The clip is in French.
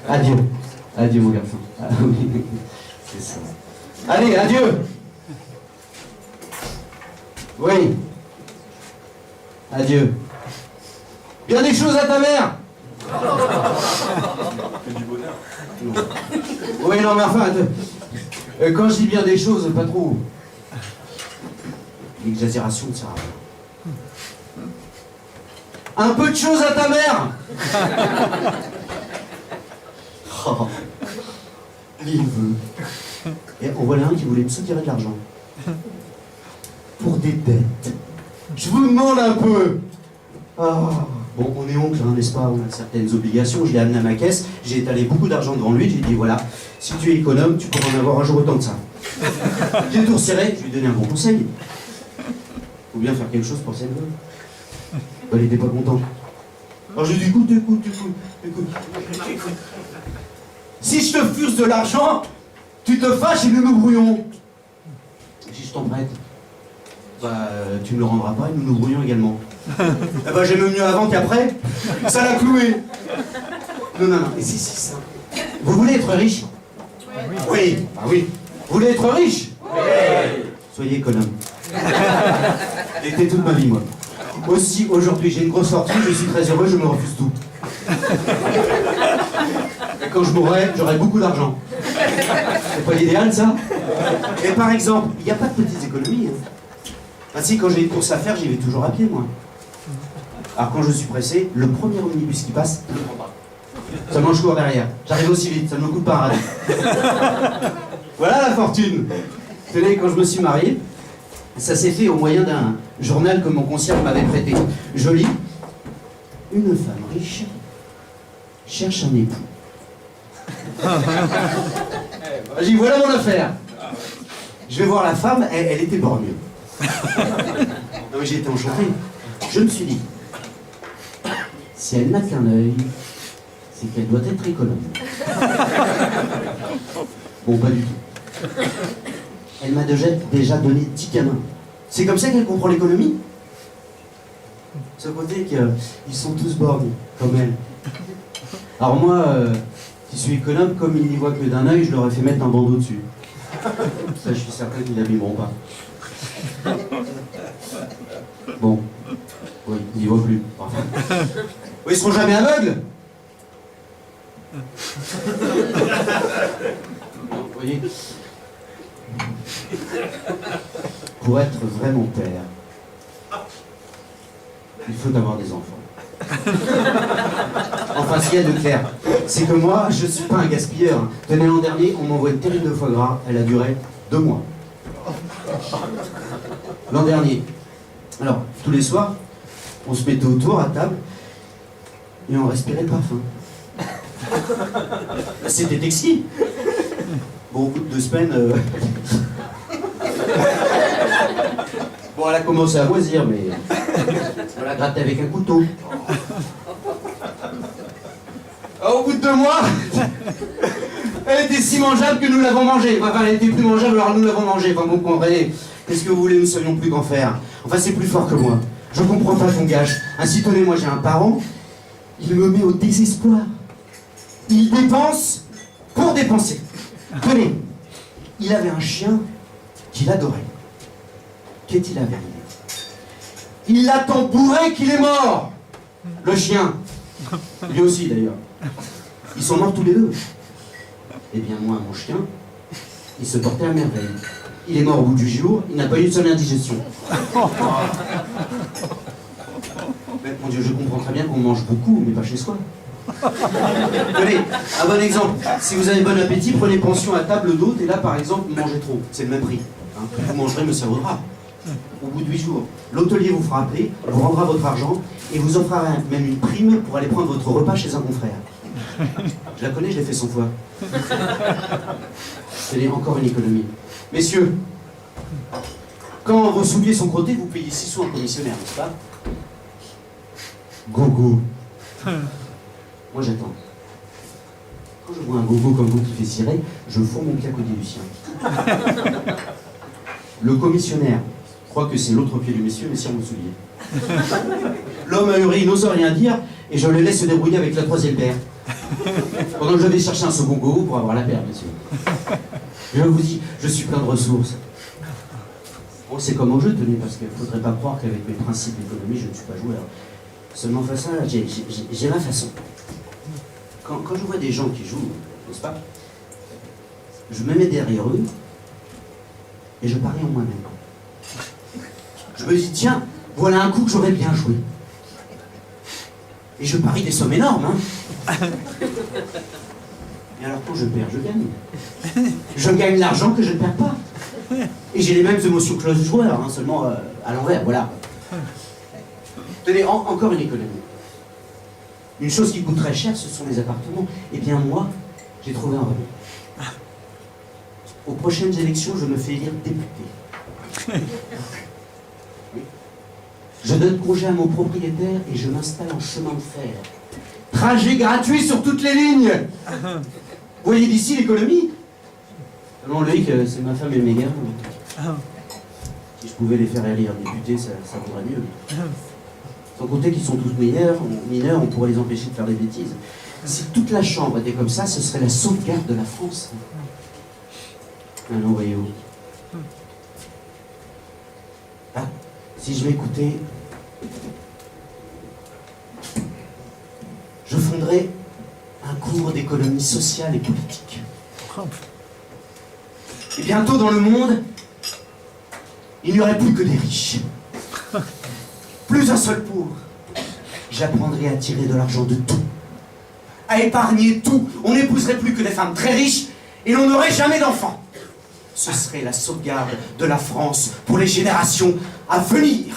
Adieu. Adieu, mon garçon. Ah oui, c'est ça. Allez, adieu. Oui. Adieu. Bien des choses à ta mère. C'est du bonheur. Non. Oui, non, mais enfin, quand je dis bien des choses, pas trop. L'exagération ne sert à rien. Un peu de choses à ta mère. Oh. Il veut. Et on voit là un qui voulait me soutirer de l'argent. Pour des dettes. Je vous demande un peu. Ah. Bon, on est oncle, hein, n'est-ce pas? On a certaines obligations. Je l'ai amené à ma caisse. J'ai étalé beaucoup d'argent devant lui. J'ai dit, voilà, si tu es économe, tu pourras en avoir un jour autant que ça. J'ai le tour serré. Je lui ai donné un bon conseil. Faut bien faire quelque chose pour cette veuve. Elle n'était pas contente. Alors j'ai dit, écoute. Si je te fuse de l'argent, tu te fâches et nous nous brouillons. Si je t'en prête, bah tu me le rendras pas et nous nous brouillons également. Eh bah j'aime mieux avant qu'après. Ça l'a cloué. Non. Et si, ça. Vous voulez être riche? Oui. Ah oui. Vous voulez être riche? Oui. Soyez économe. J'étais toute ma vie, moi. Aussi, aujourd'hui, j'ai une grosse fortune, je suis très heureux, je me refuse tout. Et quand je mourrai, j'aurai beaucoup d'argent. C'est pas l'idéal, ça? Et par exemple, il n'y a pas de petites économies. Hein. Ah si, quand j'ai une course à faire, j'y vais toujours à pied, moi. Alors quand je suis pressé, le premier omnibus qui passe, je ne le prends pas. Seulement je cours derrière. J'arrive aussi vite, ça ne me coûte pas un radis. Voilà la fortune. Vous savez, quand je me suis marié, ça s'est fait au moyen d'un journal que mon concierge m'avait prêté. Je lis, une femme riche cherche un époux. J'ai dit, voilà mon affaire. Je vais voir la femme, elle était borgneux. Non mais j'ai été enchanté. Je me suis dit, si elle n'a qu'un œil, c'est qu'elle doit être économe. Bon, pas du tout. Elle m'a déjà donné 10 canins. C'est comme ça qu'elle comprend l'économie. Ce côté qu'ils sont tous borgnés, comme elle. Alors moi, qui suis économe, comme ils n'y voient que d'un œil, je leur ai fait mettre un bandeau dessus. Ça, je suis certain qu'ils n'abîmeront pas. Bon. Oui, ils n'y voient plus. Enfin. Oui, ils seront jamais aveugles. Vous voyez, pour être vraiment père, il faut avoir des enfants. Enfin, ce qu'il y a de clair, c'est que moi, je ne suis pas un gaspilleur. Tenez, l'an dernier, on m'a envoyé une terrine de foie gras. Elle a duré 2 mois. L'an dernier. Alors, tous les soirs, on se mettait autour à table et on respirait le parfum. C'était exquis. Bon, au bout de 2 semaines... Bon, elle a commencé à moisir, mais... on l'a grattée avec un couteau. Au bout de 2 mois, elle était si mangeable que nous l'avons mangée. Enfin, elle était plus mangeable, alors nous l'avons mangée. Enfin, vous comprenez. Qu'est-ce que vous voulez, nous ne savions plus qu'en faire. Enfin, c'est plus fort que moi. Je comprends pas ton gage. Ainsi, tenez, moi j'ai un parent, il me met au désespoir. Il dépense pour dépenser. Tenez, il avait un chien qu'il adorait. Qu'est-il arrivé? Il l'a tant bourré qu'il est mort. Le chien. Lui aussi d'ailleurs. Ils sont morts tous les deux. Eh bien moi, mon chien, il se portait à merveille. Il est mort au bout du jour, il n'a pas eu une seule indigestion. Mais, mon Dieu, je comprends très bien qu'on mange beaucoup, mais pas chez soi. Tenez, un bon exemple. Si vous avez bon appétit, prenez pension à table d'hôte, et là par exemple, mangez trop. C'est le même prix. Hein. Plus vous mangerez, mieux ça vaudra. Au bout de 8 jours, l'hôtelier vous fera appeler, vous rendra votre argent, et vous offrira même une prime pour aller prendre votre repas chez un confrère. Je la connais, je l'ai fait 100 fois. C'est encore une économie. Messieurs, quand vos souliers sont crottés, vous payez 6 sous en commissionnaire, n'est-ce pas? Gogo. Moi j'attends. Quand je vois un gogo comme vous qui fait cirer, je fous mon clacodier du sien. Le commissionnaire croit que c'est l'autre pied du monsieur, mais sur mon soulier. L'homme ahuri n'ose rien dire, et je le laisse se débrouiller avec la 3e paire. Pendant que je vais chercher un second go pour avoir la paire, bien sûr. Je vous dis, je suis plein de ressources. Bon, c'est comme au jeu, tenez, parce qu'il ne faudrait pas croire qu'avec mes principes d'économie, je ne suis pas joueur. Seulement face à ça, j'ai ma façon. Quand je vois des gens qui jouent, n'est-ce pas, je me mets derrière eux et je parie en moi-même. Je me dis, tiens, voilà un coup que j'aurais bien joué. Et je parie des sommes énormes, hein. Et alors quand je perds, je gagne. Je gagne l'argent que je ne perds pas. Et j'ai les mêmes émotions que le joueur, hein, seulement à l'envers, voilà. Tenez, encore une économie. Une chose qui coûte très cher, ce sont les appartements. Eh bien moi, j'ai trouvé un remède. Aux prochaines élections, je me fais élire député. Je donne congé à mon propriétaire et je m'installe en chemin de fer. Trajet gratuit sur toutes les lignes. Vous voyez d'ici l'économie? Non, Loïc, c'est ma femme et mes gars. Si je pouvais les faire élire députés, ça vaudrait mieux. Sans compter qu'ils sont tous mineurs, on pourrait les empêcher de faire des bêtises. Si toute la chambre était comme ça, ce serait la sauvegarde de la France. Maintenant, voyez-vous. Ah, si je m'écoutais, je fonderais un cours d'économie sociale et politique. Et bientôt dans le monde, il n'y aurait plus que des riches. Plus un seul pauvre. J'apprendrai à tirer de l'argent de tout. À épargner tout. On n'épouserait plus que des femmes très riches et l'on n'aurait jamais d'enfants. Ce serait la sauvegarde de la France pour les générations à venir.